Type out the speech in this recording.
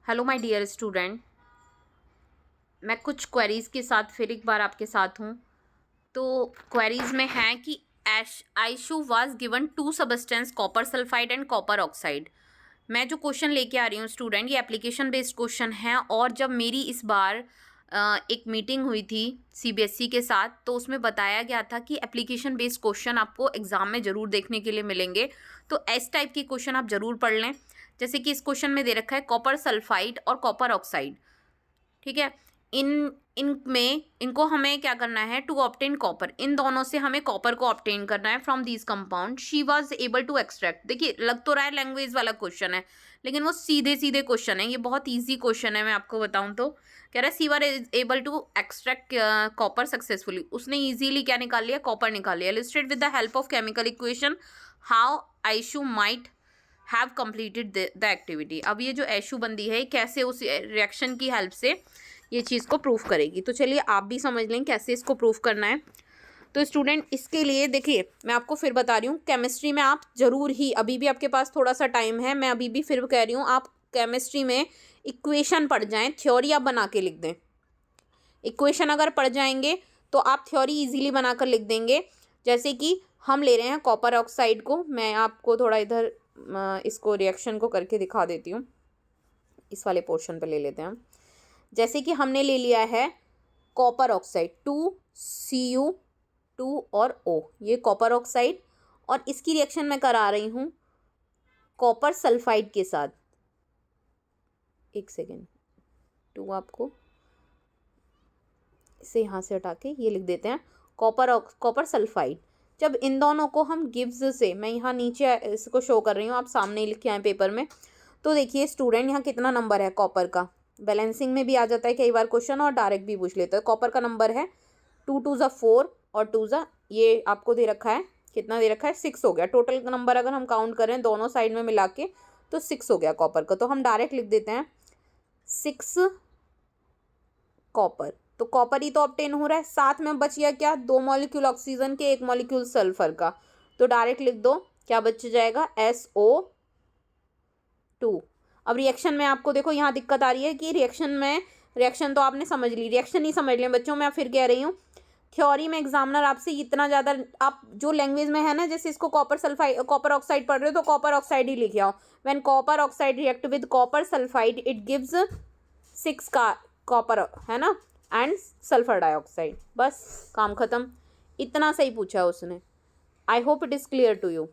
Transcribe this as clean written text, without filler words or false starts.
Hello my dear student, मैं कुछ queries के साथ फिर एक बार आपके साथ हूँ। तो क्वेरीज में है कि Aishu was given two substances copper sulphide and copper oxide. मैं जो क्वेश्चन लेके आ रही हूँ स्टूडेंट, ये एप्लीकेशन बेस्ड क्वेश्चन है। और जब मेरी इस बार एक मीटिंग हुई थी सीबीएसई के साथ, तो उसमें बताया गया था कि एप्लीकेशन बेस्ड क्वेश्चन आपको एग्जाम में ज़रूर देखने के लिए मिलेंगे। तो इस टाइप के क्वेश्चन आप ज़रूर पढ़ लें। जैसे कि इस क्वेश्चन में दे रखा है कॉपर सल्फाइड और कॉपर ऑक्साइड। ठीक है, इनको हमें क्या करना है, टू ऑब्टेन कॉपर। इन दोनों से हमें कॉपर को ऑब्टेन करना है from these compound. She was able to extract. देखिए, लग तो रहा है लैंग्वेज वाला क्वेश्चन है, लेकिन वो सीधे सीधे क्वेश्चन है। ये बहुत ईजी क्वेश्चन है, मैं आपको बताऊं तो। कह रहा है she were able to extract copper successfully. उसने ईजिली क्या निकाल लिया, कॉपर निकाल लिया। Illustrate with the help of chemical equation how Aishu might have completed the activity. अब ये जो ऐशू बंदी है, कैसे उस रिएक्शन की हेल्प से ये चीज़ को प्रूफ करेगी। तो चलिए आप भी समझ लें कैसे इसको प्रूफ करना है। तो स्टूडेंट, इसके लिए देखिए, मैं आपको फिर बता रही हूँ, केमिस्ट्री में आप ज़रूर ही, अभी भी आपके पास थोड़ा सा टाइम है, मैं अभी भी फिर कह रही हूँ, आप केमिस्ट्री में इक्वेशन पढ़ जाएँ, थ्योरी आप बना के लिख दें। इक्वेशन अगर पढ़ जाएंगे तो आप थ्योरी इजीली बनाकर लिख देंगे। जैसे कि हम ले रहे हैं कॉपर ऑक्साइड को, मैं आपको थोड़ा इधर इसको रिएक्शन को करके दिखा देती हूँ। इस वाले पोर्शन पे ले लेते हैं हम। जैसे कि हमने ले लिया है कॉपर ऑक्साइड 2Cu2 और O, ये कॉपर ऑक्साइड, और इसकी रिएक्शन मैं करा रही हूँ कॉपर सल्फाइड के साथ। एक सेकेंड, 2 आपको इसे यहाँ से हटा के ये लिख देते हैं कॉपर सल्फाइड। जब इन दोनों को हम गिव्स से, मैं यहाँ नीचे इसको शो कर रही हूँ, आप सामने लिखे हैं पेपर में। तो देखिए स्टूडेंट, यहाँ कितना नंबर है कॉपर का, बैलेंसिंग में भी आ जाता है कई बार क्वेश्चन, और डायरेक्ट भी पूछ लेता है। कॉपर का नंबर है 2 × 4 और 2 ये आपको दे रखा है, कितना दे रखा है, 6 हो गया। टोटल नंबर अगर हम काउंट करें दोनों साइड में मिला के तो 6 हो गया कॉपर का। तो हम डायरेक्ट लिख देते हैं 6 कॉपर। तो कॉपर ही तो ऑब्टेन हो रहा है, साथ में बच गया क्या, 2 मॉलिक्यूल ऑक्सीजन के, 1 मॉलिक्यूल सल्फर का। तो डायरेक्ट लिख दो, क्या बच जाएगा, SO2। अब रिएक्शन में आपको देखो यहाँ दिक्कत आ रही है कि रिएक्शन तो आपने समझ ली, रिएक्शन ही समझ लें बच्चों। मैं फिर कह रही हूँ, थ्योरी में एग्जामिनर आपसे इतना ज़्यादा, आप जो लैंग्वेज में है ना, जैसे इसको कॉपर ऑक्साइड पढ़ रहे हो तो कॉपर ऑक्साइड ही लिखे आओ। When copper oxide react with copper sulphide it gives 6 का कॉपर, है ना, एंड सल्फर डाइऑक्साइड। बस काम खत्म, इतना सही पूछा उसने। I hope it is clear to you.